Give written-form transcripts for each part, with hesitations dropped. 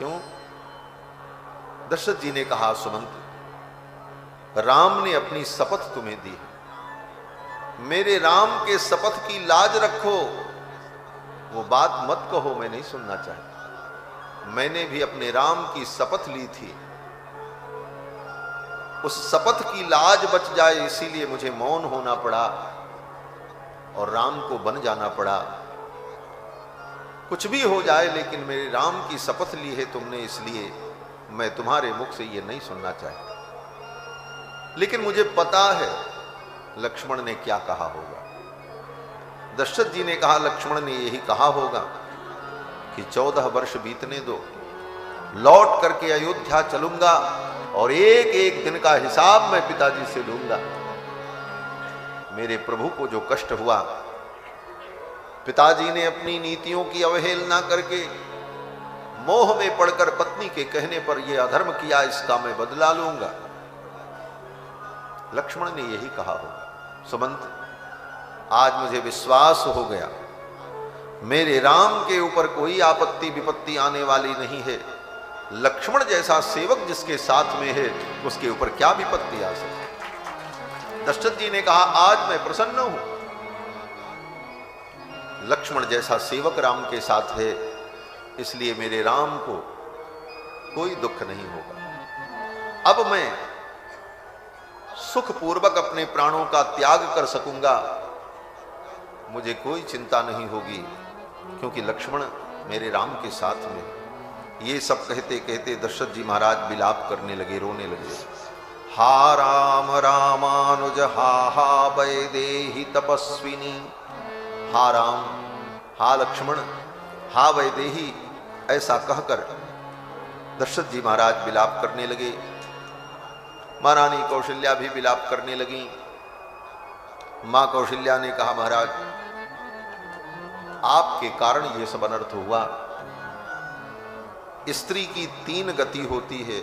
क्यों? दशरथ जी ने कहा, सुमंत, राम ने अपनी शपथ तुम्हें दी है, मेरे राम के शपथ की लाज रखो। वो बात मत कहो, मैं नहीं सुनना चाहता। मैंने भी अपने राम की शपथ ली थी, उस शपथ की लाज बच जाए इसीलिए मुझे मौन होना पड़ा और राम को बन जाना पड़ा। कुछ भी हो जाए लेकिन मेरे राम की शपथ ली है तुमने, इसलिए मैं तुम्हारे मुख से ये नहीं सुनना चाहता। लेकिन मुझे पता है लक्ष्मण ने क्या कहा होगा। दशरथ जी ने कहा, लक्ष्मण ने यही कहा होगा कि 14 वर्ष बीतने दो, लौट करके अयोध्या चलूंगा और एक एक दिन का हिसाब मैं पिताजी से लूंगा। मेरे प्रभु को जो कष्ट हुआ, पिताजी ने अपनी नीतियों की अवहेलना करके मोह में पड़कर पत्नी के कहने पर यह अधर्म किया, इसका मैं बदला लूंगा। लक्ष्मण ने यही कहा होगा। सुमंत, आज मुझे विश्वास हो गया मेरे राम के ऊपर कोई आपत्ति विपत्ति आने वाली नहीं है। लक्ष्मण जैसा सेवक जिसके साथ में है उसके ऊपर क्या विपत्ति आ सकती। दशरथ जी ने कहा, आज मैं प्रसन्न हूं, लक्ष्मण जैसा सेवक राम के साथ है, इसलिए मेरे राम को कोई दुख नहीं होगा। अब मैं सुखपूर्वक अपने प्राणों का त्याग कर सकूंगा, मुझे कोई चिंता नहीं होगी, क्योंकि लक्ष्मण मेरे राम के साथ में। ये सब कहते कहते दशरथ जी महाराज विलाप करने लगे, रोने लगे। हा राम रामानुज हा वैदेही तपस्विनी। हा राम, हा लक्ष्मण, हा वैदेही, ऐसा कहकर दशरथ जी महाराज विलाप करने लगे। महारानी कौशल्या भी विलाप करने लगी। मां कौशल्या ने कहा, महाराज आपके कारण यह सब अनर्थ हुआ। स्त्री की 3 गति होती है,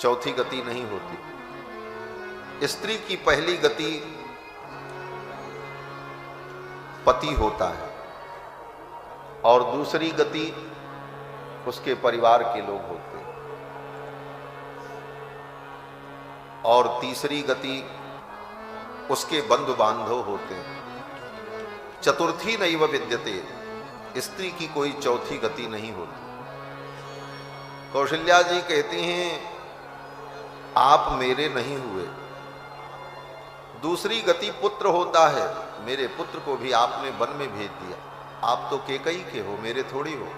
चौथी गति नहीं होती। स्त्री की पहली गति पति होता है और दूसरी गति उसके परिवार के लोग होते हैं और तीसरी गति उसके बंधु बांधव होते हैं। चतुर्थी नैव विद्यते, स्त्री की कोई चौथी गति नहीं होती। कौशल्या जी कहती हैं, आप मेरे नहीं हुए। दूसरी गति पुत्र होता है, मेरे पुत्र को भी आपने वन में भेज दिया। आप तो केकई के हो, मेरे थोड़ी हो।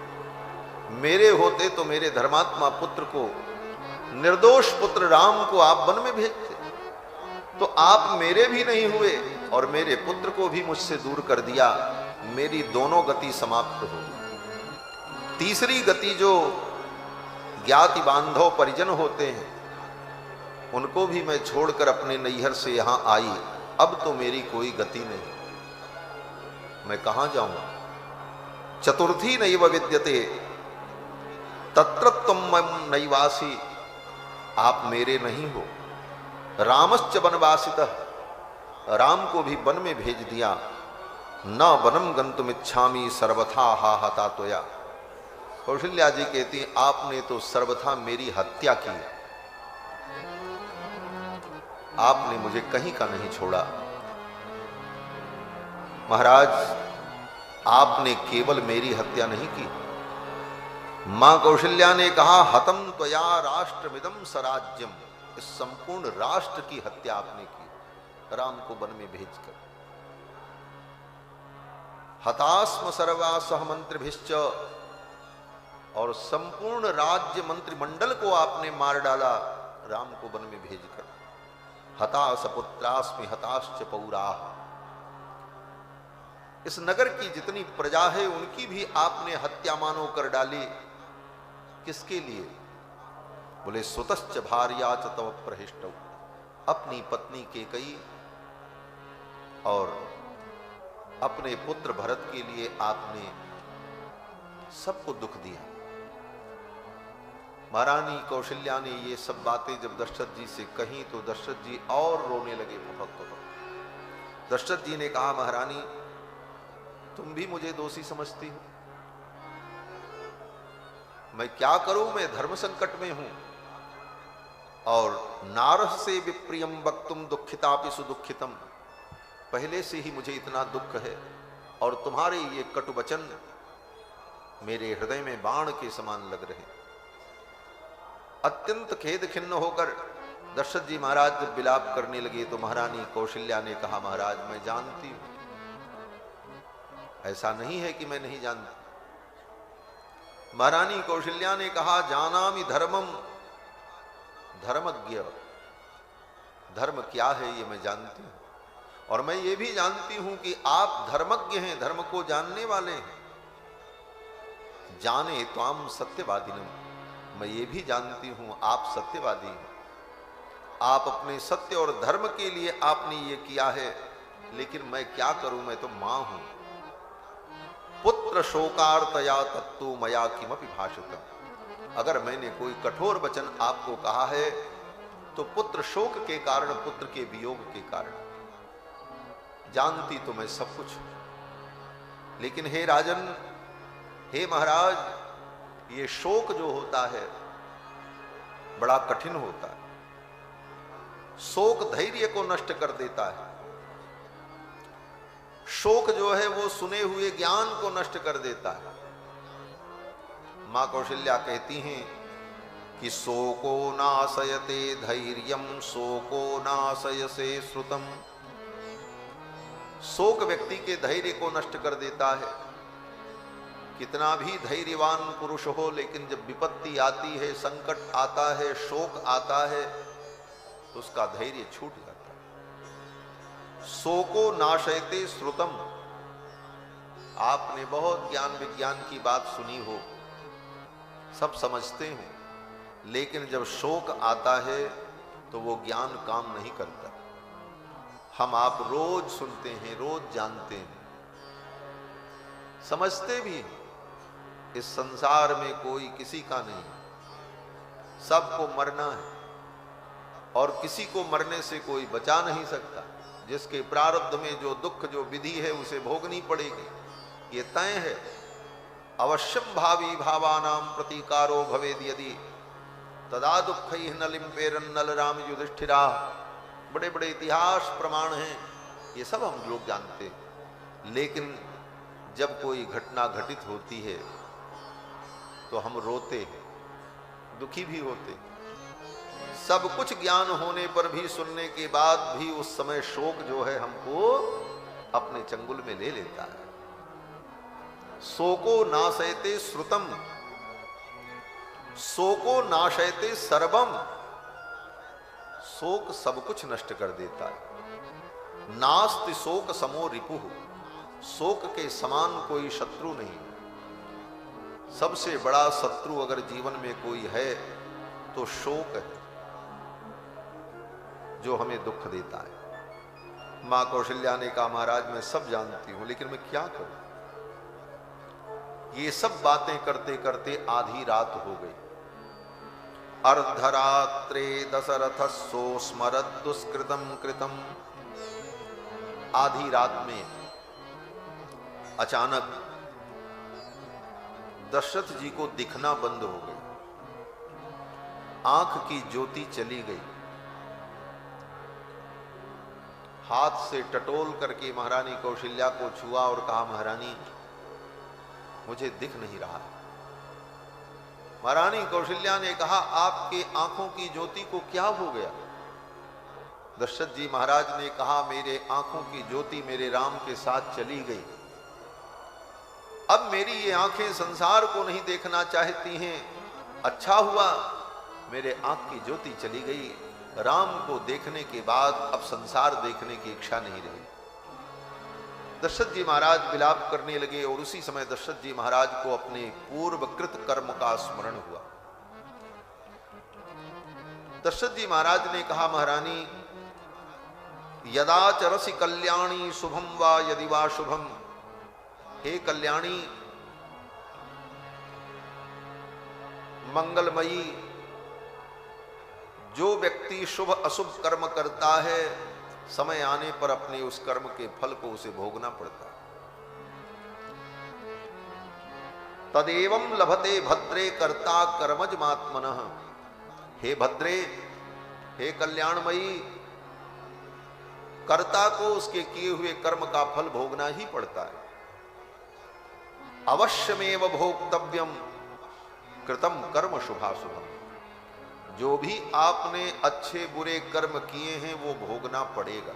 मेरे होते तो मेरे धर्मात्मा पुत्र को, निर्दोष पुत्र राम को आप वन में भेजते। तो आप मेरे भी नहीं हुए और मेरे पुत्र को भी मुझसे दूर कर दिया। मेरी दोनों गति समाप्त हो गई। तीसरी गति जो ज्ञाति बांधव परिजन होते हैं, उनको भी मैं छोड़कर अपने नैहर से यहां आई। अब तो मेरी कोई गति नहीं, मैं कहां जाऊंगा। चतुर्थी नैव विद्यते तत्र त्वं नैवासी, आप मेरे नहीं हो। रामश्च वनवासितः, राम को भी वन में भेज दिया। न वनम गंतुमिच्छामि सर्वथा हा हता त्वया। कौशल्या जी कहती, आपने तो सर्वथा मेरी हत्या की, आपने मुझे कहीं का नहीं छोड़ा। महाराज, आपने केवल मेरी हत्या नहीं की। मां कौशल्या ने कहा, हतम त्वया राष्ट्रमिदं सराज्यम, इस संपूर्ण राष्ट्र की हत्या आपने की राम को वन में भेजकर। हतास्म सर्वा सह मंत्रिभिश्च, और संपूर्ण राज्य मंत्रिमंडल को आपने मार डाला राम को वन में भेजकर। हतास पुत्रास्मि हताश्च पौराः, इस नगर की जितनी प्रजा है उनकी भी आपने हत्या मानो कर डाली। किसके लिए? बोले, सुतश्च भार्या च तव प्रहिष्टौ, अपनी पत्नी केकई और अपने पुत्र भरत के लिए आपने सबको दुख दिया। महारानी कौशल्या ने ये सब बातें जब दशरथ जी से कही तो दशरथ जी और रोने लगे, फपक फपक। दशरथ जी ने कहा, महारानी तुम भी मुझे दोषी समझती हो? मैं क्या करूं, मैं धर्म संकट में हूं। और नारह से विप्रियम वक्तुम दुखितापि सुदुखितम, पहले से ही मुझे इतना दुख है और तुम्हारे ये कटु वचन मेरे हृदय में बाण के समान लग रहे। अत्यंत खेद खिन्न होकर दशरथ जी महाराज जब विलाप करने लगे तो महारानी कौशल्या ने कहा, महाराज मैं जानती हूं, ऐसा नहीं है कि मैं नहीं जानती। महारानी कौशल्या ने कहा, जानामि धर्मम, धर्मज्ञ, धर्म क्या है ये मैं जानती हूं, और मैं ये भी जानती हूं कि आप धर्मज्ञ हैं, धर्म को जानने वाले हैं। जाने त्वाम सत्यवादिनम, मैं ये भी जानती हूं आप सत्यवादी हैं। आप अपने सत्य और धर्म के लिए आपने ये किया है, लेकिन मैं क्या करूं, मैं तो मां हूं। पुत्र शोकार्तया तत्तु मया किमपि भाषितम्, अगर मैंने कोई कठोर वचन आपको कहा है तो पुत्र शोक के कारण, पुत्र के वियोग के कारण। जानती तो मैं सब कुछ, लेकिन हे राजन, हे महाराज, ये शोक जो होता है बड़ा कठिन होता है। शोक धैर्य को नष्ट कर देता है। शोक जो है वो सुने हुए ज्ञान को नष्ट कर देता है। मां कौशल्या कहती हैं कि शोको नाशयते धैर्यम, शोको नाशयसे श्रुतम। शोक व्यक्ति के धैर्य को नष्ट कर देता है। कितना भी धैर्यवान पुरुष हो, लेकिन जब विपत्ति आती है, संकट आता है, शोक आता है, तो उसका धैर्य छूट जाता है। शोको नाशयते श्रुतम, आपने बहुत ज्ञान विज्ञान की बात सुनी हो, सब समझते हो, लेकिन जब शोक आता है तो वो ज्ञान काम नहीं करता। हम आप रोज सुनते हैं, रोज जानते हैं, समझते भी हैं, इस संसार में कोई किसी का नहीं, सबको मरना है और किसी को मरने से कोई बचा नहीं सकता। जिसके प्रारब्ध में जो दुख, जो विधि है, उसे भोगनी पड़ेगी, ये तय है। अवश्यम भावी भावानाम प्रतीकारो भवेद यदि तदा दुख ही नलिम्पेरन नल राम युधिष्ठिरा। बड़े बड़े इतिहास प्रमाण हैं, ये सब हम लोग जानते हैं, लेकिन जब कोई घटना घटित होती है तो हम रोते हैं, दुखी भी होते हैं। सब कुछ ज्ञान होने पर भी, सुनने के बाद भी उस समय शोक जो है हमको अपने चंगुल में ले लेता है। शोको नाशयते श्रुतम, शोको नाशयते सर्वम, शोक सब कुछ नष्ट कर देता है। नास्ति शोक समो रिपुः, शोक के समान कोई शत्रु नहीं। सबसे बड़ा शत्रु अगर जीवन में कोई है तो शोक है, जो हमें दुख देता है। मां कौशल्या ने कहा, महाराज मैं सब जानती हूं, लेकिन मैं क्या करूं। ये सब बातें करते करते आधी रात हो गई। अर्धरात्रे दशरथस्सो स्मरत् दुष्कृतम कृतम। आधी रात में अचानक दशरथ जी को दिखना बंद हो गई, आंख की ज्योति चली गई। हाथ से टटोल करके महारानी कौशल्या को छुआ और कहा, महारानी मुझे दिख नहीं रहा। महारानी कौशल्या ने कहा, आपके आंखों की ज्योति को क्या हो गया। दशरथ जी महाराज ने कहा, मेरे आंखों की ज्योति मेरे राम के साथ चली गई। अब मेरी ये आंखें संसार को नहीं देखना चाहती हैं। अच्छा हुआ मेरे आंख की ज्योति चली गई। राम को देखने के बाद अब संसार देखने की इच्छा नहीं रही। दशरथ जी महाराज विलाप करने लगे और उसी समय दशरथ जी महाराज को अपने पूर्वकृत कर्म का स्मरण हुआ। दशरथ जी महाराज ने कहा, महारानी यदा चरसि कल्याणी शुभम वा यदि वा शुभम। हे कल्याणी, मंगलमयी, जो व्यक्ति शुभ अशुभ कर्म करता है, समय आने पर अपने उस कर्म के फल को उसे भोगना पड़ता है। तदेवं लभते भद्रे कर्ता कर्मजमात्मनः। हे भद्रे, हे कल्याणमयी, कर्ता को उसके किए हुए कर्म का फल भोगना ही पड़ता है। अवश्यमेव भोक्तव्यम कृतम कर्म शुभाशुभम। जो भी आपने अच्छे बुरे कर्म किए हैं वो भोगना पड़ेगा।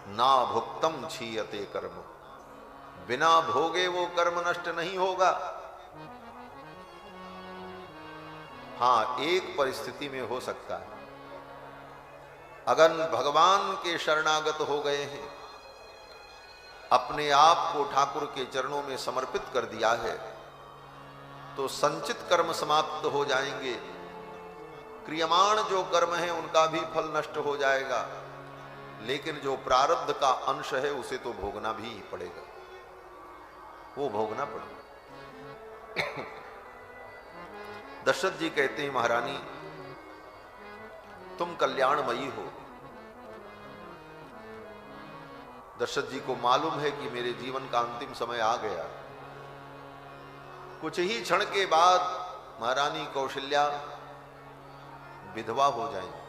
ना भुक्तम क्षीयते कर्म, बिना भोगे वो कर्म नष्ट नहीं होगा। हां, एक परिस्थिति में हो सकता है, अगर भगवान के शरणागत हो गए हैं, अपने आप को ठाकुर के चरणों में समर्पित कर दिया है, तो संचित कर्म समाप्त हो जाएंगे। क्रियमाण जो कर्म है उनका भी फल नष्ट हो जाएगा, लेकिन जो प्रारब्ध का अंश है उसे तो भोगना भी पड़ेगा, वो भोगना पड़ेगा। दशरथ जी कहते हैं, महारानी तुम कल्याणमयी हो। दशरथ जी को मालूम है कि मेरे जीवन का अंतिम समय आ गया। कुछ ही क्षण के बाद महारानी कौशल्या विधवा हो जाएंगी,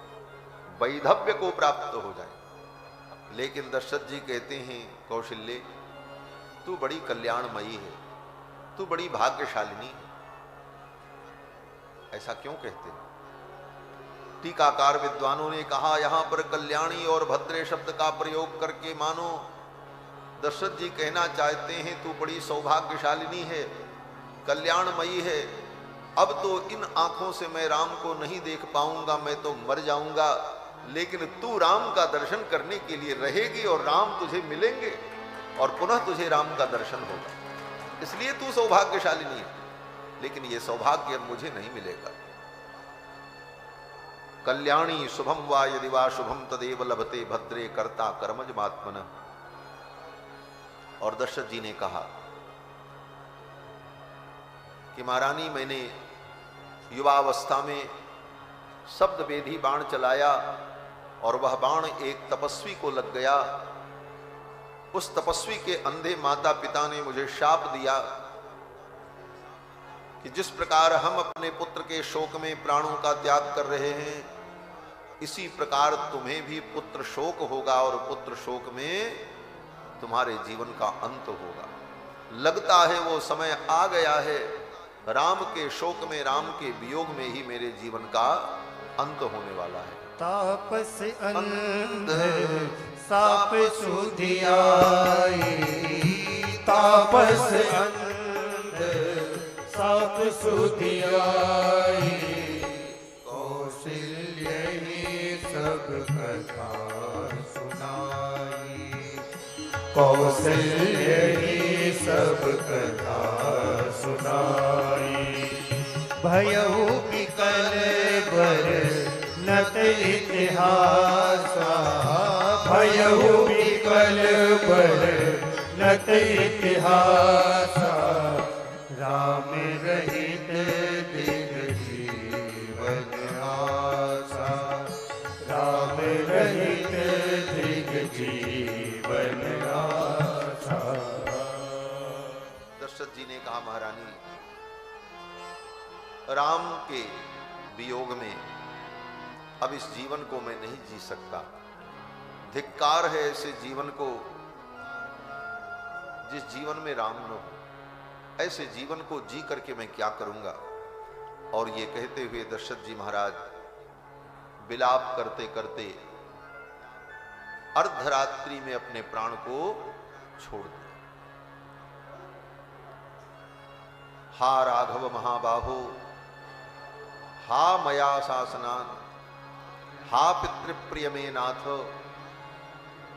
वैधव्य को प्राप्त हो जाएंगी। लेकिन दशरथ जी कहते हैं, कौशल्य तू बड़ी कल्याणमयी है, तू बड़ी भाग्यशालिनी है। ऐसा क्यों कहते हैं? टीकाकार विद्वानों ने कहा, यहां पर कल्याणी और भद्रे शब्द का प्रयोग करके मानो दशरथ जी कहना चाहते हैं तू बड़ी सौभाग्यशालिनी है, कल्याणमयी है। अब तो इन आंखों से मैं राम को नहीं देख पाऊंगा, मैं तो मर जाऊंगा, लेकिन तू राम का दर्शन करने के लिए रहेगी और राम तुझे मिलेंगे और पुनः तुझे राम का दर्शन होगा। इसलिए तू सौभाग्यशालिनी है, लेकिन यह सौभाग्य मुझे नहीं मिलेगा। कल्याणी शुभम वा यदि वा शुभम तदेव लभते भद्रे कर्ता कर्मजमात्मनः। और दशरथ जी ने कहा कि महारानी, मैंने युवावस्था में शब्द वेधी बाण चलाया और वह बाण एक तपस्वी को लग गया। उस तपस्वी के अंधे माता पिता ने मुझे शाप दिया कि जिस प्रकार हम अपने पुत्र के शोक में प्राणों का त्याग कर रहे हैं, इसी प्रकार तुम्हें भी पुत्र शोक होगा और पुत्र शोक में तुम्हारे जीवन का अंत होगा। लगता है वो समय आ गया है, राम के शोक में, राम के वियोग में ही मेरे जीवन का अंत होने वाला है। तापस अंध साप सुधियाई, तापस अंध साप सुधियाई, कौशल्य ही सब कथा सुनाई, कौशल्य ही सब कथा सुनाई। भयउ विकल बर नत इतिहासा, भयउ विकल बर नत इतिहासा, राम रहित दिग जीवन आसा, राम रहित दिग जीवन आसा। दशरथ जी ने कहा, महारानी राम के वियोग में अब इस जीवन को मैं नहीं जी सकता। धिक्कार है ऐसे जीवन को जिस जीवन में राम न हो। ऐसे जीवन को जी करके मैं क्या करूंगा। और ये कहते हुए दशरथ जी महाराज विलाप करते करते अर्धरात्रि में अपने प्राण को छोड़ दिया। हा राघव महाबाहो, हा मया शासनान, हा पितृप्रिय में नाथ,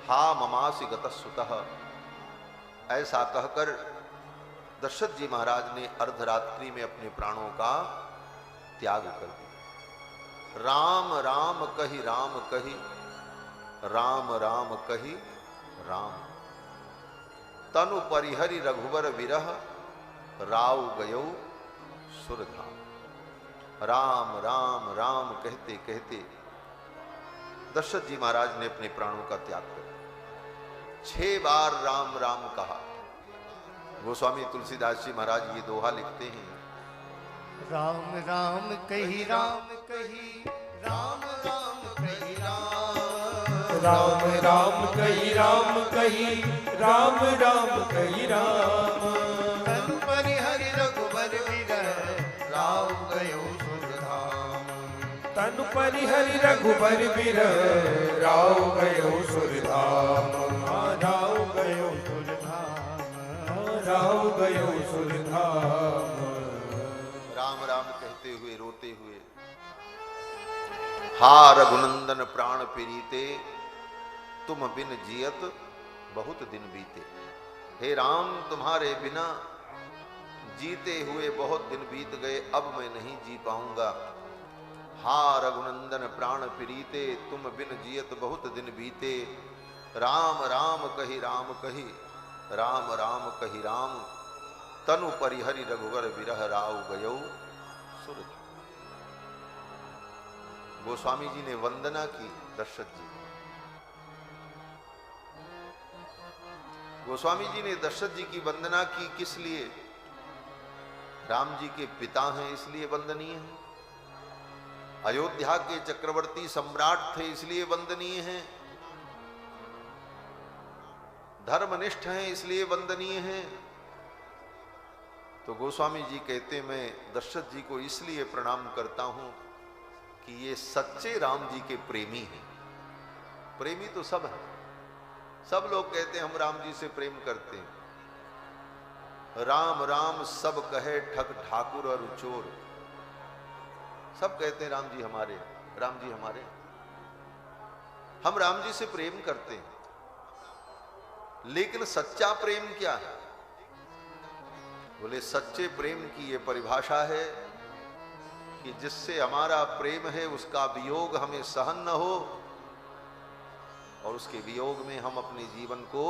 हा ममासि गतस्सुतः। ऐसा कहकर दशरथ जी महाराज ने अर्धरात्रि में अपने प्राणों का त्याग कर दिया। राम राम कहि राम कहि, राम राम कहि राम, तनु परिहरि रघुवर विरह, राव गयो सुरधाम। राम राम राम कहते कहते दशरथ जी महाराज ने अपने प्राणों का त्याग कर दिया। 6 बार राम राम कहा गोस्वामी तुलसीदास जी महाराज ये दोहा लिखते हैं, राम राम कही राम कही, राम राम कही राम, राम राम कही राम कही, राम राम कही राम। तनु परिहरि रघुबर विरह, राम गयो सुरधाम। तनु परिहरि रघुबर विरह, राव गयो सुरधाम। राव गयो सुरधाम, राव गयो सुरधाम। राम राम कहते हुए रोते हुए, हा रघुनंदन प्राण प्रीते, तुम बिन जियत बहुत दिन बीते। हे राम, तुम्हारे बिना जीते हुए बहुत दिन बीत गए, अब मैं नहीं जी पाऊंगा। हा रघुनंदन प्राण प्रीते, तुम बिन जियत बहुत दिन बीते। राम राम कही राम कही, राम राम कही राम। तनु परिहरि रघुवर विरह, राव गयो सुरधाम। गोस्वामी जी ने वंदना की दशरथ जी। गोस्वामी जी ने दशरथ जी की वंदना की, किस लिए? राम जी के पिता हैं इसलिए वंदनीय है। अयोध्या के चक्रवर्ती सम्राट थे इसलिए वंदनीय हैं। धर्मनिष्ठ हैं इसलिए वंदनीय हैं। तो गोस्वामी जी कहते, मैं दशरथ जी को इसलिए प्रणाम करता हूं कि ये सच्चे राम जी के प्रेमी हैं। प्रेमी तो सब है, सब लोग कहते हैं हम राम जी से प्रेम करते हैं। राम राम सब कहे, ठग ठाकुर और चोर। सब कहते हैं राम जी हमारे, राम जी हमारे। हम राम जी से प्रेम करते हैं, लेकिन सच्चा प्रेम क्या है? बोले सच्चे प्रेम की ये परिभाषा है कि जिससे हमारा प्रेम है उसका वियोग हमें सहन न हो, और उसके वियोग में हम अपने जीवन को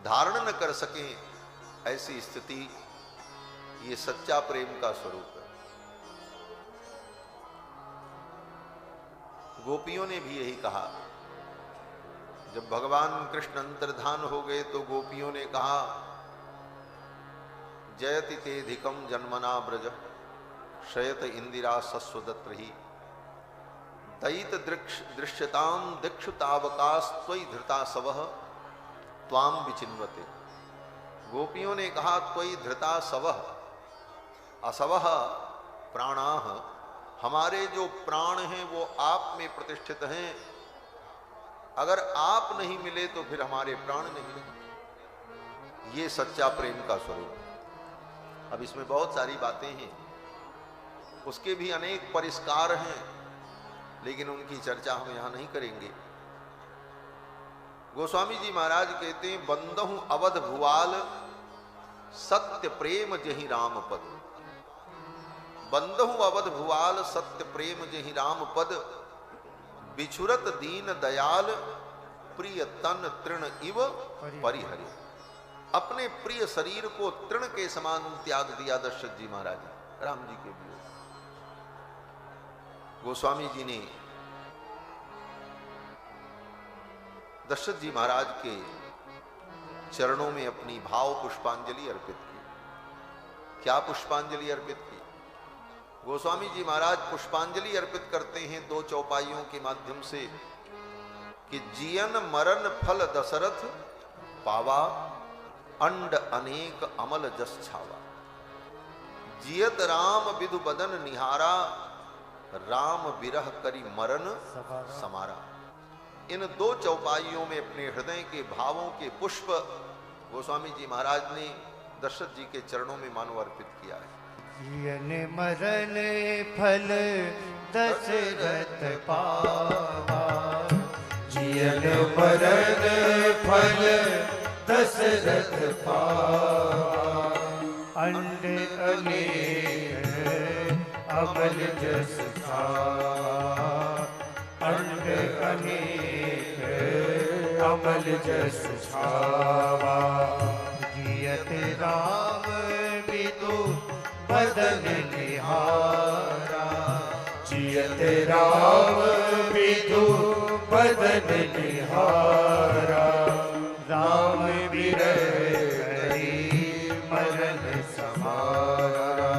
धारण न कर सकें, ऐसी स्थिति, ये सच्चा प्रेम का स्वरूप है। गोपियों ने भी यही कहा। जब भगवान कृष्ण अंतर्धान हो गए तो गोपियों ने कहा, जयति तेधिकम जन्मना ब्रज, शयत इंदिरा सस्वदत्र ही, दयित दृश्यताम दिक्षुतावकाश त्वयि धृता सवः त्वाम विचिन्वते। गोपियों ने कहा, त्वयि धृता सवः, असवः प्राणाः, हमारे जो प्राण हैं वो आप में प्रतिष्ठित हैं। अगर आप नहीं मिले तो फिर हमारे प्राण नहीं मिले। ये सच्चा प्रेम का स्वरूप है। अब इसमें बहुत सारी बातें हैं, उसके भी अनेक परिष्कार हैं, लेकिन उनकी चर्चा हम यहां नहीं करेंगे। गोस्वामी जी महाराज कहते हैं, बंदहु अवध भुवाल, सत्य प्रेम जहि राम पद। बंदहु अवध भुवाल, सत्य प्रेम जहि राम पद, बिछुरत दीन दयाल, प्रिय तन तृण इव परिहरि। अपने प्रिय शरीर को तृण के समान त्याग दिया दशरथ जी महाराज राम जी के लिए। गोस्वामी जी ने दशरथ जी महाराज के चरणों में अपनी भाव पुष्पांजलि अर्पित की। क्या पुष्पांजलि अर्पित की? गोस्वामी जी महाराज पुष्पांजलि अर्पित करते हैं दो चौपाइयों के माध्यम से कि जियन मरण फल दशरथ पावा, अंड अनेक अमल जस छावा। जियत राम विधु बदन निहारा, राम विरह करी मरण समारा। इन दो चौपाइयों में अपने हृदय के भावों के पुष्प गोस्वामी जी महाराज ने दशरथ जी के चरणों में मानो अर्पित किया है। जियन मरण फल दशरथ पावा, जियन मरण फल दशरथ पावा, अंड अनेक अमल जस छावा, अंड अनेक अमल जस छावा। जियत राम विदु बदन निहारा, जियत राम विदु बदन निहारा, राम विरह करी मरण समारा,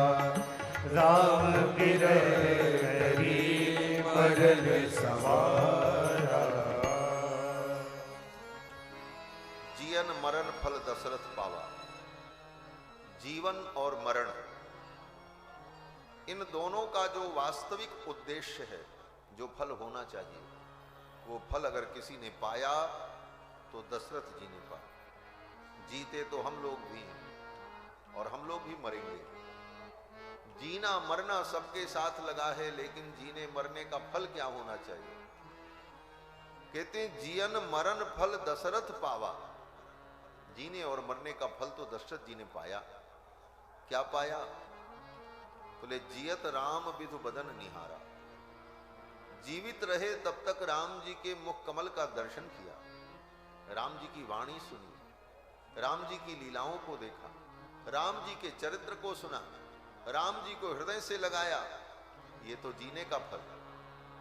राम बिरह करी मरण समारा। जियन मरण फल दशरथ पावा। जीवन और मरण, इन दोनों का जो वास्तविक उद्देश्य है, जो फल होना चाहिए, वो फल अगर किसी ने पाया तो दशरथ जी ने पाया। जीते तो हम लोग भी हैं और हम लोग भी मरेंगे। जीना मरना सबके साथ लगा है, लेकिन जीने मरने का फल क्या होना चाहिए? कहते हैं जियन मरण फल दशरथ पावा। जीने और मरने का फल तो दशरथ जी ने पाया। क्या पाया? बोले जियत राम विधु बदन निहारा। जीवित रहे तब तक राम जी के मुख कमल का दर्शन किया, राम जी की वाणी सुनी, राम जी की लीलाओं को देखा, राम जी के चरित्र को सुना, राम जी को हृदय से लगाया। ये तो जीने का फल।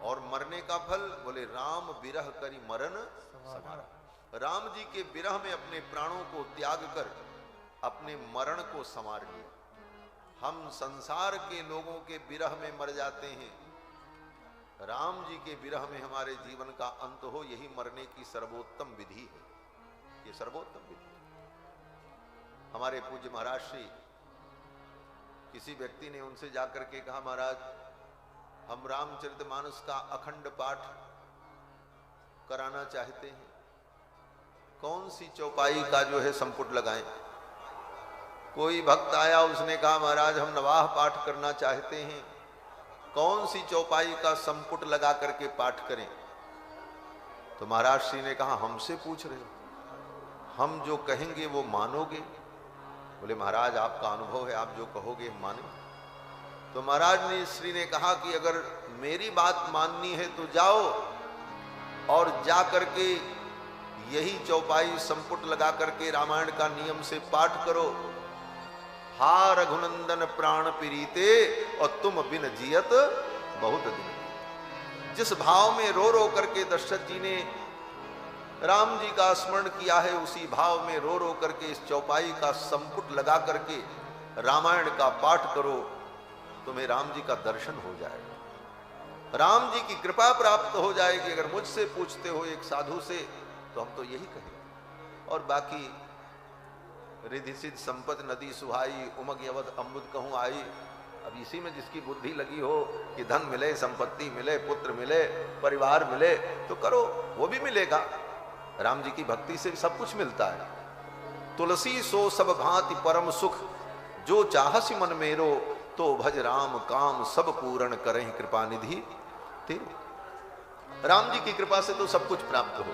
और मरने का फल, बोले राम विरह करी मरण समारा। राम जी के विरह में अपने प्राणों को त्याग कर अपने मरण को संवार लिया। हम संसार के लोगों के विरह में मर जाते हैं, राम जी के विरह में हमारे जीवन का अंत हो, यही मरने की सर्वोत्तम विधि है। ये सर्वोत्तम विधि है। हमारे पूज्य महाराज श्री, किसी व्यक्ति ने उनसे जाकर के कहा, महाराज हम रामचरितमानस का अखंड पाठ कराना चाहते हैं, कौन सी चौपाई का जो है संपुट लगाएं? कोई भक्त आया, उसने कहा महाराज हम नवाह पाठ करना चाहते हैं, कौन सी चौपाई का संपुट लगा करके पाठ करें? तो महाराज श्री ने कहा हमसे पूछ रहे हो, हम जो कहेंगे वो मानोगे? बोले महाराज आपका अनुभव है, आप जो कहोगे हम माने। तो महाराज ने श्री ने कहा कि अगर मेरी बात माननी है तो जाओ और जा करके यही चौपाई संपुट लगा करके रामायण का नियम से पाठ करो। हा रघुनंदन प्राण प्रीते और तुम बिन जियत बहुत दिन। जिस भाव में रो रो करके दशरथ जी ने राम जी का स्मरण किया है, उसी भाव में रो रो करके इस चौपाई का संपुट लगा करके रामायण का पाठ करो, तुम्हें राम जी का दर्शन हो जाएगा, राम जी की कृपा प्राप्त हो जाएगी। अगर मुझसे पूछते हो एक साधु से, तो हम तो यही कहेंगे। और बाकी रिधि सिद्ध संपत नदी सुहाई, उमग यवत अमृत कहूं आई। अब इसी में जिसकी बुद्धि लगी हो कि धन मिले, संपत्ति मिले, पुत्र मिले, परिवार मिले, तो करो, वो भी मिलेगा। राम जी की भक्ति से सब कुछ मिलता है। तुलसी सो सब भांति परम सुख, जो चाहसी मन मेरो, तो भज राम काम सब पूर्ण करें कृपा निधि तेरो। राम जी की कृपा से तो सब कुछ प्राप्त हो।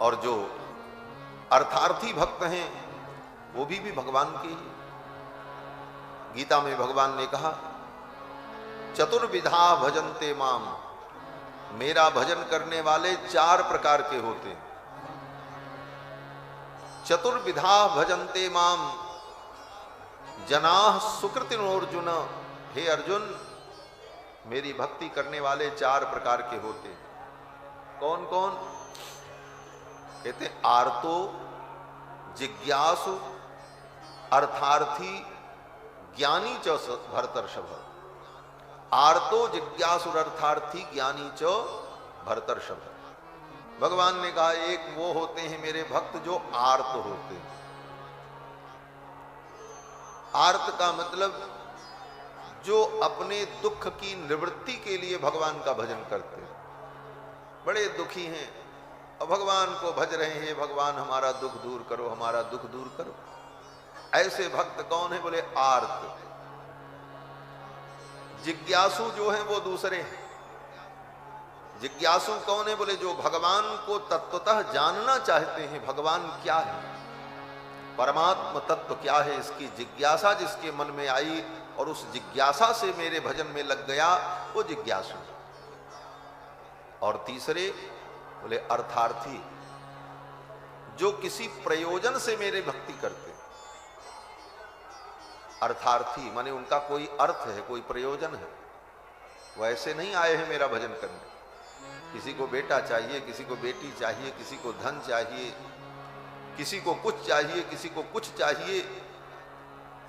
और जो अर्थार्थी भक्त हैं वो भी भगवान की। गीता में भगवान ने कहा चतुर्विधा भजन्ते माम, मेरा भजन करने वाले 4 प्रकार के होते हैं। चतुर्विधा भजन्ते माम जनाः सुकृतिनोर्जुन। हे अर्जुन, मेरी भक्ति करने वाले 4 प्रकार के होते हैं। कौन कौन? कहते आर्तो, जिज्ञासु, अर्थार्थी, ज्ञानी च भरतर्षभ। आर्तो, जिज्ञासु, अर्थार्थी, ज्ञानी च भरतर्षभ। भगवान ने कहा एक वो होते हैं मेरे भक्त जो आर्त होते हैं। आर्त का मतलब जो अपने दुख की निवृत्ति के लिए भगवान का भजन करते हैं। बड़े दुखी हैं और भगवान को भज रहे हैं, भगवान हमारा दुख दूर करो, हमारा दुख दूर करो। ऐसे भक्त कौन है? बोले आर्त। जिज्ञासु जो हैं वो दूसरे हैं। जिज्ञासु कौन है? बोले जो भगवान को तत्वतः जानना चाहते हैं, भगवान क्या है, परमात्म तत्व क्या है, इसकी जिज्ञासा जिसके मन में आई और उस जिज्ञासा से मेरे भजन में लग गया, वो जिज्ञासु। और तीसरे बोले अर्थार्थी, जो किसी प्रयोजन से मेरे भक्ति करते। अर्थार्थी माने उनका कोई अर्थ है, कोई प्रयोजन है, वो ऐसे नहीं आए हैं मेरा भजन करने। किसी को बेटा चाहिए, किसी को बेटी चाहिए, किसी को धन चाहिए, किसी को कुछ चाहिए, किसी को कुछ चाहिए,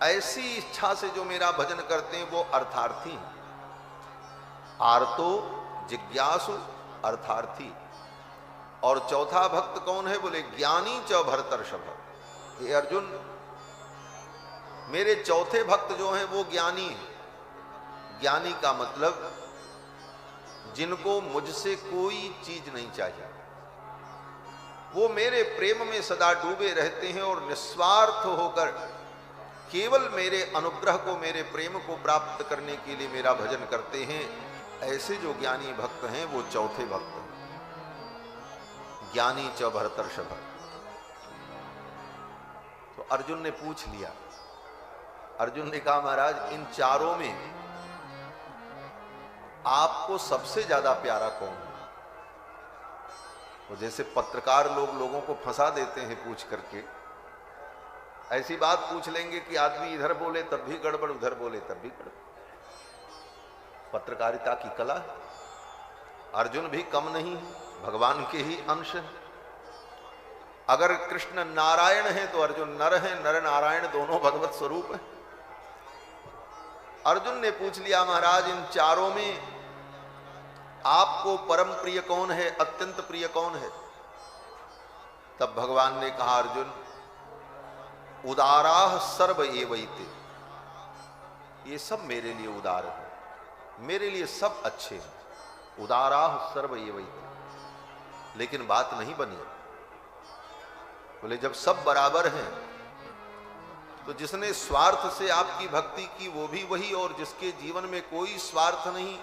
ऐसी इच्छा से जो मेरा भजन करते हैं वो अर्थार्थी हैं। आर्तो जिज्ञासु अर्थार्थी। और चौथा भक्त कौन है? बोले ज्ञानी च भरतर्षभ। हे अर्जुन, मेरे चौथे भक्त जो हैं वो ज्ञानी हैं। ज्ञानी का मतलब जिनको मुझसे कोई चीज नहीं चाहिए, वो मेरे प्रेम में सदा डूबे रहते हैं और निस्वार्थ होकर केवल मेरे अनुग्रह को, मेरे प्रेम को प्राप्त करने के लिए मेरा भजन करते हैं। ऐसे जो ज्ञानी भक्त हैं वो चौथे भक्त हैं। ज्ञानी च भरतर्षभ। तो अर्जुन ने पूछ लिया, अर्जुन ने कहा महाराज इन चारों में आपको सबसे ज्यादा प्यारा कौन है? तो जैसे पत्रकार लोग लोगों को फंसा देते हैं पूछ करके, ऐसी बात पूछ लेंगे कि आदमी इधर बोले तब भी गड़बड़, उधर बोले तब भी गड़बड़। पत्रकारिता की कला है। अर्जुन भी कम नहीं है, भगवान के ही अंश है। अगर कृष्ण नारायण है तो अर्जुन नर है, नर नारायण दोनों भगवत स्वरूप है। अर्जुन ने पूछ लिया महाराज इन चारों में आपको परम प्रिय कौन है, अत्यंत प्रिय कौन है? तब भगवान ने कहा अर्जुन उदाराह सर्व एवैते, ये सब मेरे लिए उदार है, मेरे लिए सब अच्छे हैं। उदाराह सर्व एवैते। लेकिन बात नहीं बनी। बोले जब सब बराबर हैं तो जिसने स्वार्थ से आपकी भक्ति की वो भी वही, और जिसके जीवन में कोई स्वार्थ नहीं,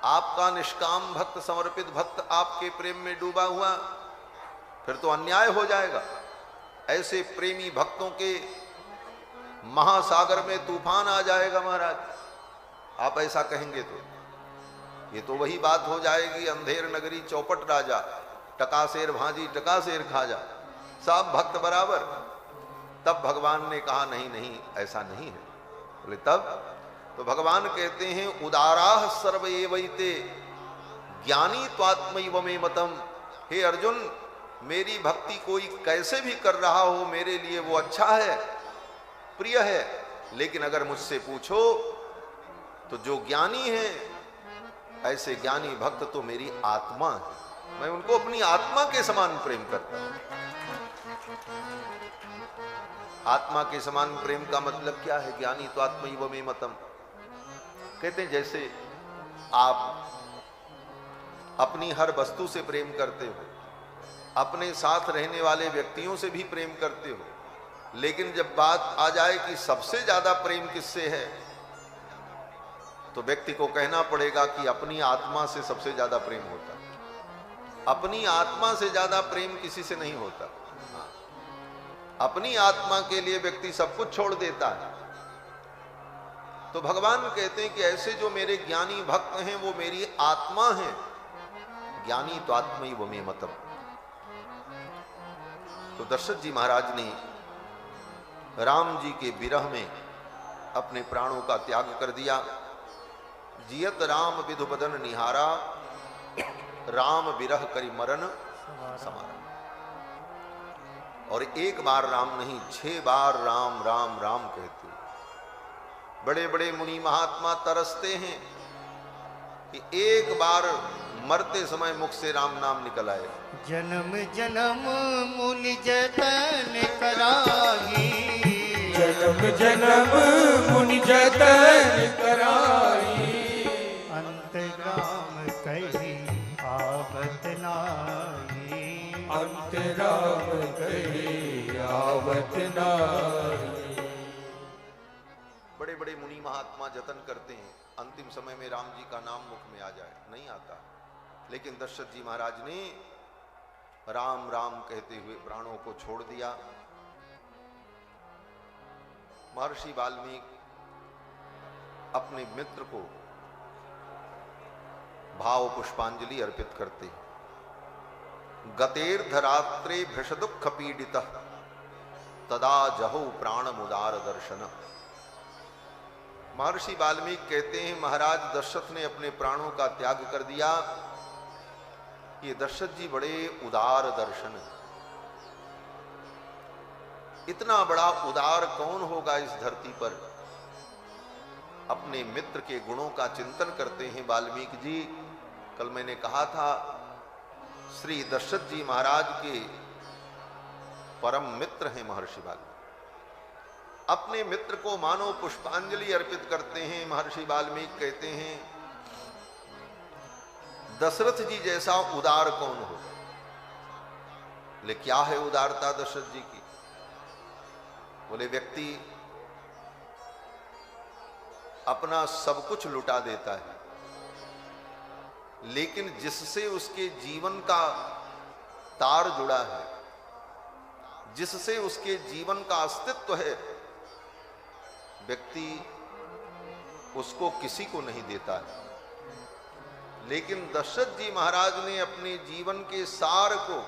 आपका निष्काम भक्त, समर्पित भक्त आपके प्रेम में डूबा हुआ, फिर तो अन्याय हो जाएगा। ऐसे प्रेमी भक्तों के महासागर में तूफान आ जाएगा महाराज। आप ऐसा कहेंगे तो ये तो वही बात हो जाएगी, अंधेर नगरी चौपट राजा, टकासेर भांजी टकासेर खाजा, सब भक्त बराबर। तब भगवान ने कहा नहीं नहीं ऐसा नहीं है। बोले तब? तो भगवान कहते हैं उदाराह सर्व एवैते ज्ञानी त्वात्मैव मे मतम। हे अर्जुन, मेरी भक्ति कोई कैसे भी कर रहा हो मेरे लिए वो अच्छा है, प्रिय है। लेकिन अगर मुझसे पूछो तो जो ज्ञानी है, ऐसे ज्ञानी भक्त तो मेरी आत्मा है, मैं उनको अपनी आत्मा के समान प्रेम करता हूं। आत्मा के समान प्रेम का मतलब क्या है? ज्ञानी तो आत्मैव मे मतम। कहते हैं जैसे आप अपनी हर वस्तु से प्रेम करते हो, अपने साथ रहने वाले व्यक्तियों से भी प्रेम करते हो, लेकिन जब बात आ जाए कि सबसे ज्यादा प्रेम किससे है, तो व्यक्ति को कहना पड़ेगा कि अपनी आत्मा से सबसे ज्यादा प्रेम होता है। अपनी आत्मा से ज्यादा प्रेम किसी से नहीं होता। अपनी आत्मा के लिए व्यक्ति सब कुछ छोड़ देता है। तो भगवान कहते हैं कि ऐसे जो मेरे ज्ञानी भक्त हैं वो मेरी आत्मा हैं। ज्ञानी तो आत्मैव मे मतम। तो दशरथ जी महाराज ने राम जी के विरह में अपने प्राणों का त्याग कर दिया। जियत राम विधु बदन निहारा, राम विरह करि मरण समारा। और एक बार राम नहीं, 6 बार राम राम राम कहते। बड़े बड़े मुनि महात्मा तरसते हैं कि एक बार मरते समय मुख से राम नाम निकल आए। जन्म जन्म मुनि जतन कराही, जन्म जन्म मुनि जतन कराई, अंतराम कही आवत नाही, अंतराम कही आवत नाही। बड़े बड़े मुनि महात्मा जतन करते हैं अंतिम समय में राम जी का नाम मुख में आ जाए, नहीं आता। लेकिन दशरथ जी महाराज ने राम राम कहते हुए प्राणों को छोड़ दिया। महर्षि वाल्मीकि अपने मित्र को भाव पुष्पांजलि अर्पित करते। गतेर्धरात्रे भृष दुख पीड़ित तदा जहु प्राण मुदार दर्शन। महर्षि वाल्मीकि कहते हैं महाराज दशरथ ने अपने प्राणों का त्याग कर दिया। ये दशरथ जी बड़े उदार दर्शन है। इतना बड़ा उदार कौन होगा इस धरती पर। अपने मित्र के गुणों का चिंतन करते हैं वाल्मीकि जी। कल मैंने कहा था श्री दशरथ जी महाराज के परम मित्र हैं महर्षि वाल्मीकि। अपने मित्र को मानो पुष्पांजलि अर्पित करते हैं। महर्षि वाल्मीकि कहते हैं दशरथ जी जैसा उदार कौन हो। बोले क्या है उदारता दशरथ जी की। बोले व्यक्ति अपना सब कुछ लुटा देता है, लेकिन जिससे उसके जीवन का तार जुड़ा है, जिससे उसके जीवन का अस्तित्व है, व्यक्ति उसको किसी को नहीं देता है। लेकिन दशरथ जी महाराज ने अपने जीवन के सार को,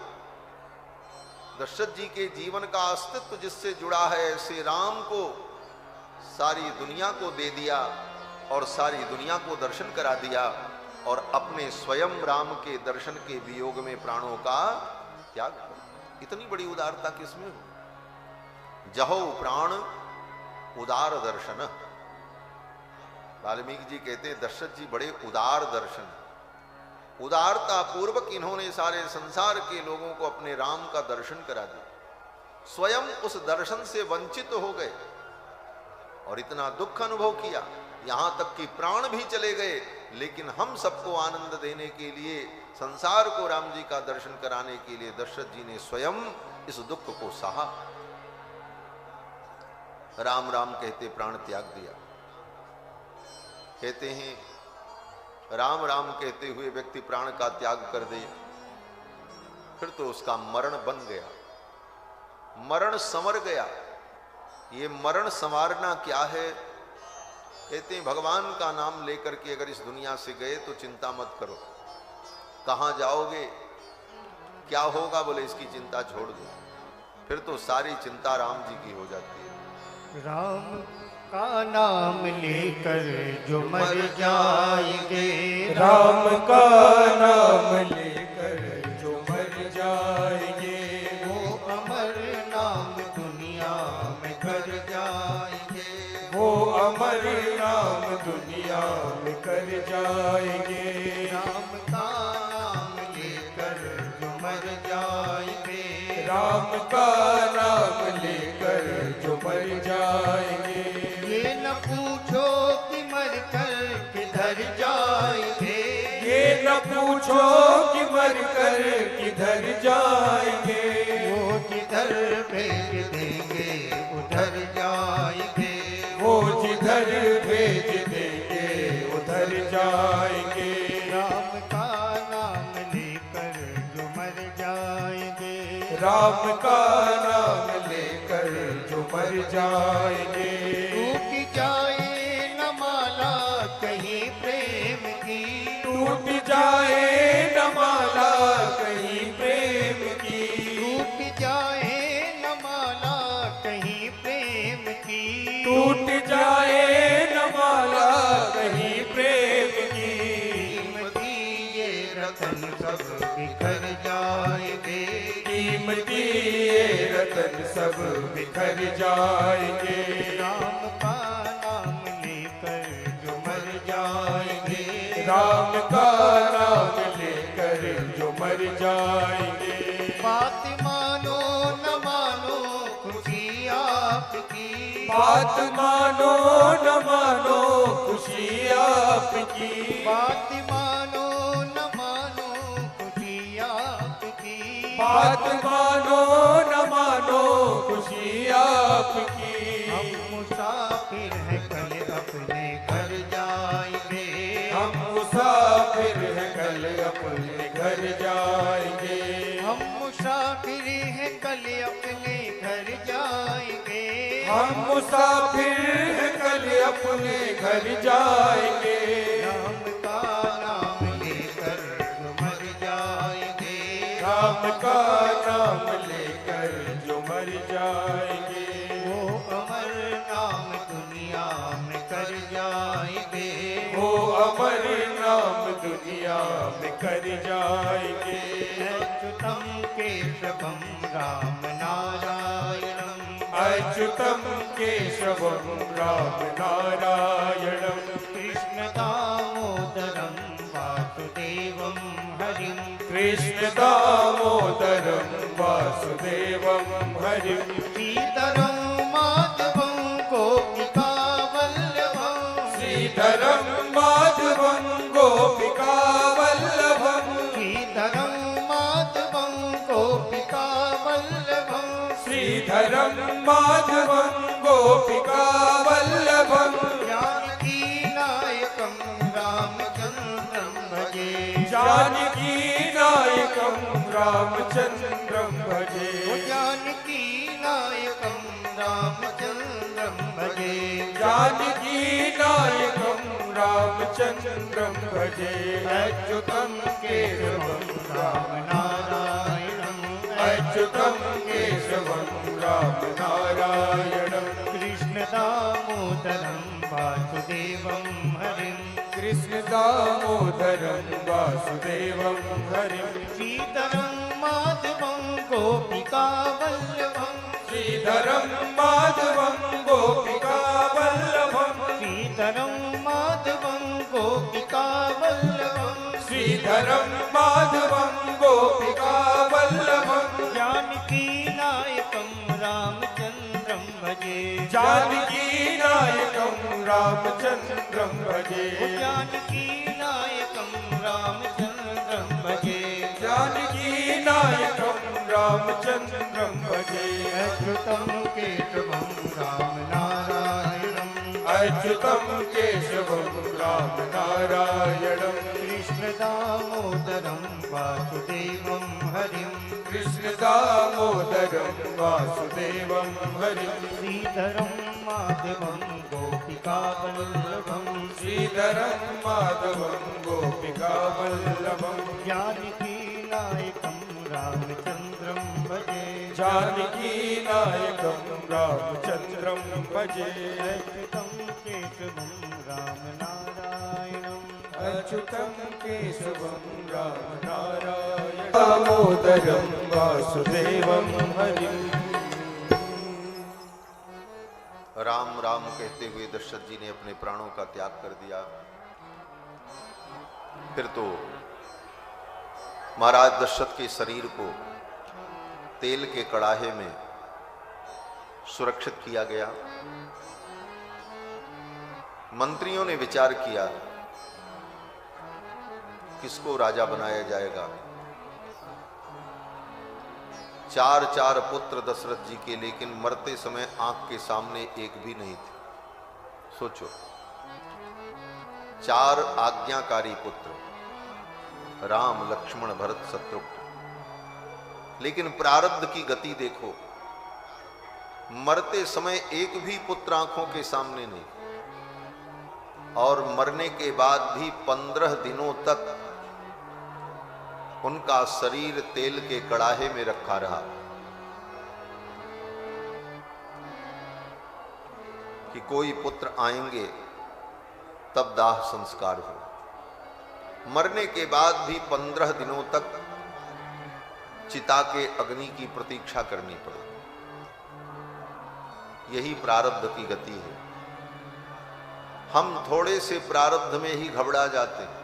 दशरथ जी के जीवन का अस्तित्व जिससे जुड़ा है, ऐसे राम को सारी दुनिया को दे दिया और सारी दुनिया को दर्शन करा दिया और अपने स्वयं राम के दर्शन के वियोग में प्राणों का त्याग कर। इतनी बड़ी उदारता किसमें हो। जहो प्राण उदार दर्शन। वाल्मीकि जी कहते हैं दशरथ जी बड़े उदार दर्शन, उदारता पूर्वक इन्होंने सारे संसार के लोगों को अपने राम का दर्शन करा दिया। स्वयं उस दर्शन से वंचित हो गए और इतना दुख अनुभव किया, यहां तक कि प्राण भी चले गए। लेकिन हम सबको आनंद देने के लिए, संसार को राम जी का दर्शन कराने के लिए दशरथ जी ने स्वयं इस दुख को सहा। राम राम कहते प्राण त्याग दिया। कहते हैं राम राम कहते हुए व्यक्ति प्राण का त्याग कर दे, फिर तो उसका मरण बन गया, मरण संवर गया। ये मरण संवारना क्या है। कहते हैं भगवान का नाम लेकर के अगर इस दुनिया से गए तो चिंता मत करो। कहां जाओगे, क्या होगा, बोले इसकी चिंता छोड़ दो। फिर तो सारी चिंता राम जी की हो जाती है। राम का नाम लेकर जो मर जाएंगे, राम का नाम लेकर जो मर जाएंगे, वो अमर नाम दुनिया में कर जाएंगे, वो अमर नाम दुनिया में कर जाएंगे। राम का नाम लेकर जो मर जाएंगे, राम का नाम लेकर जो मर जाएंगे। ये न पूछो कि मर कर किधर जाएंगे, ये न पूछो कि मर कर किधर जाएंगे, वो जिधर भेज देंगे उधर जाएंगे, वो जिधर भेज देंगे उधर जाएंगे। राम का नाम लेकर जो मर जाएंगे, राम का नाम लेकर जो मर जाएंगे। टूट जाए न माला कहीं प्रेम की, टूट जाए न माला कहीं प्रेम की, टूट जाए न माला कहीं प्रेम की, टूट जाए न माला कहीं प्रेम की। कीमती ये रतन सब बिखर जाएंगे, कीमती ये रतन सब बिखर जाएंगे। राम का नाम लेकर जो मर जाएंगे, राम का नाम लेकर जो मर जाएंगे। बात मानो न मानो खुशी आपकी, बात मानो न मानो खुशी आपकी, बात मानो न मानो खुशी आपकी, बात मानो न मानो खुशी आपकी। हम मुसाफिर हैं कल अपने घर जाएंगे, हम मुसाफिर हैं कल अपने घर जाएंगे, हम मुसाफिर हैं कल अपने घर जाएंगे, हम मुसाफिर हैं कल अपने घर जाएंगे। राम का नाम लेकर जो मर जाएंगे, राम का नाम लेकर जो मर जाएंगे, वो अमर नाम दुनिया में कर जाएंगे, वो अमर नाम दुनिया में कर जाएंगे। अच्युतम केशवम राम नारायणम, अच्युतं केशवं राम नारायणं कृष्ण दामोदरं वासुदेवं हरिं कृष्ण दामोदरं वासुदेवं हरिं श्रीधरं माधवं गोपिका वल्लभं श्रीधरं माधवं गोपिका वल्लभं श्रीधरं माधवं गोपिका वल्लभं श्रीधरं माधवं गोपिका वल्लभं जानकी नायकं रामचन्द्रं भजे जानकी नायकं रामचन्द्रं भजे जानकी नायकं रामचन्द्रं भजे जानकी नायकं रामचन्द्रं भजे अच्युतं केशवं राम नारायणं अच्युतं केशवं राम नारायणं कृष्ण दामोदरं वासुदेवं हरिं कृष्ण दामोदरं वासुदेवं हरिं श्रीधरं माधवं गोपिका वल्लभं श्रीधरं माधवं गोपिका वल्लभं श्रीधरं माधवं गोपिका वल्लभं श्रीधरं माधवं गोपिका वल्लभं जानकी नायकं रामचन्द्रं भजे जानकी नायकं रामचन्द्रं भजे जानकी नायकं रामचन्द्रं भजे जानकी नायकं रामचन्द्रं भजे अच्युतं केशवं राम नारायणं अच्युतं केशवं राम नारायणं कृष्ण दामोदरं वासुदेवं हरिं कृष्ण दामोदरं वासुदेवं हरिं श्रीधरं माधवं गोपिका वल्लभं श्रीधरं माधवं गोपिका वल्लभं जानकी नायकं रामचन्द्रं भजे जानकी नायकं रामचन्द्रं भजे अच्युतं केशवं राम नारायणम् अच्युतं केशवं राम नारायणं दामोदरं वासुदेवं हरिं राम राम कहते हुए दशरथ जी ने अपने प्राणों का त्याग कर दिया। फिर तो महाराज दशरथ के शरीर को तेल के कड़ाहे में सुरक्षित किया गया। मंत्रियों ने विचार किया किसको राजा बनाया जाएगा। 4 पुत्र दशरथ जी के, लेकिन मरते समय आंख के सामने एक भी नहीं थे। सोचो, 4 आज्ञाकारी पुत्र, राम लक्ष्मण भरत शत्रुघ्न, लेकिन प्रारब्ध की गति देखो, मरते समय एक भी पुत्र आंखों के सामने नहीं, और मरने के बाद भी 15 दिनों तक उनका शरीर तेल के कड़ाहे में रखा रहा कि कोई पुत्र आएंगे तब दाह संस्कार हो। मरने के बाद भी 15 दिनों तक चिता के अग्नि की प्रतीक्षा करनी पड़ी। यही प्रारब्ध की गति है। हम थोड़े से प्रारब्ध में ही घबरा जाते हैं।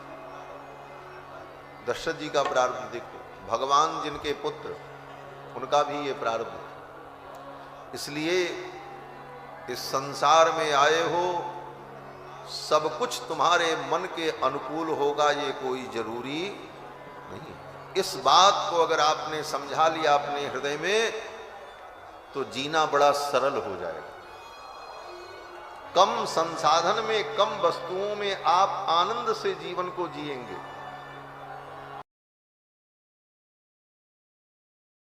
दशरथ जी का प्रारब्ध देखो, भगवान जिनके पुत्र, उनका भी ये प्रारब्ध है। इसलिए इस संसार में आए हो, सब कुछ तुम्हारे मन के अनुकूल होगा, ये कोई जरूरी नहीं। इस बात को अगर आपने समझा लिया अपने हृदय में, तो जीना बड़ा सरल हो जाएगा। कम संसाधन में, कम वस्तुओं में आप आनंद से जीवन को जिएंगे।